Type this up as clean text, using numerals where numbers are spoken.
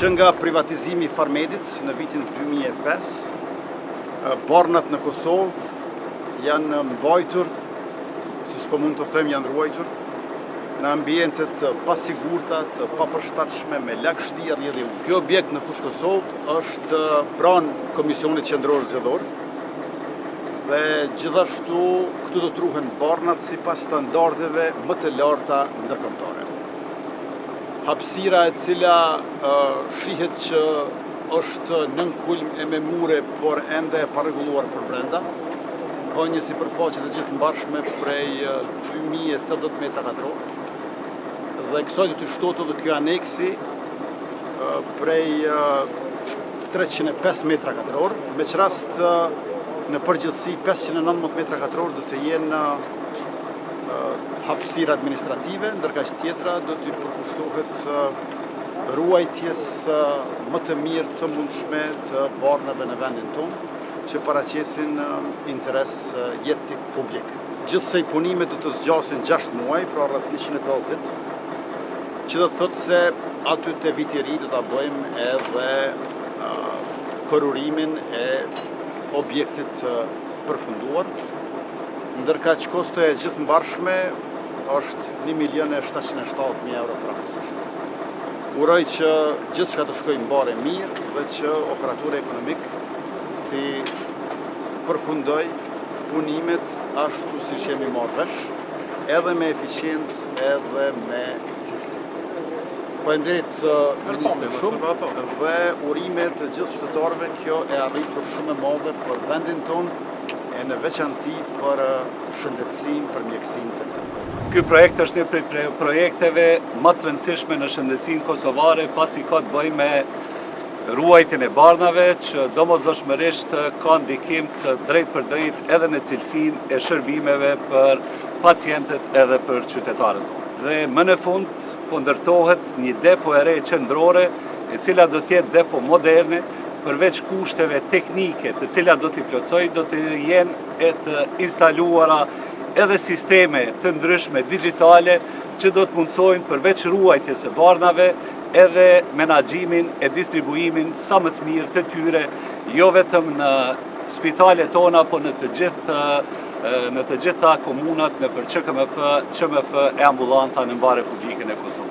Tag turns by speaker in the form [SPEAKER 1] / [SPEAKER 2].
[SPEAKER 1] Që nga privatizimi i Farmedit në vitin 2005, bornat në Kosovë janë mbajtur, se s'po mund të them janë ruajtur, në ambientet pasigurta, të papërshtatshme me lagështirje dhe ujë. Ky objekt në fushë Kosovë është pranë Komisionit Qendror Zgjedhor dhe gjithashtu këtu do të ruhen bornat sipas standardeve më të larta ndërkombëtare. Hapësira e cila shihet që është nën kulm e memure, por ende e parregulluar për brenda, ka një sipërfaqe të gjithë mbarshme prej 2080 metra katror, dhe kësaj do të shtohet edhe ky aneksi prej 305 metra katror, me që rast në përgjithësi 519 metra katror do të jenë hapësira administrative, ndërkaq tjetra do të përkushtohet ruajtjes më të mirë të mundshme të bornave në vendin tonë, që paraqesin interes jetik publik. Gjithsej punimet do të zgjasin 6 muaj, pra rreth 180 ditë, që do të thotë se aty te viti i ri do ta bëjmë edhe përurimin e objektit përfunduar, ndërkaq kostoja e gjithë mbarshme është 1.770.000 euro praktikisht. Uroj që gjithçka të shkojë mbare mirë dhe që operatori ekonomik të përfundoj punimet ashtu siç jemi marrë vesh, edhe me eficiencë edhe me cilësi. Faleminderit ministre shumë dhe urime të gjithë qytetarëve, kjo e arritur shumë e madhe për vendin tonë e në veçanti për shëndetësinë, për mjekësinë të ne.
[SPEAKER 2] Ky projekt është një prej projekteve më të rëndësishme në shëndetësinë kosovare, pasi ka të bëjë me ruajtjen e barnave, që domosdoshmërisht ka ndikim të drejtë për drejtë edhe në cilësinë e shërbimeve për pacientët edhe për qytetarët. Dhe më në fund po ndërtohet një depo e re qendrore, e cila do të jetë depo moderne, përveç kushteve teknike të cilat do t'i plotësoj, do të jenë e të instaluara edhe sisteme të ndryshme digjitale që do të mundsojnë përveç ruajtjes së barnave edhe menaxhimin e distribuimin sa më të mirë të tyre, jo vetëm në spitalet tona, por në të gjitha komunat nëpër QMF e ambulanta në mbar Republikën e Kosovës.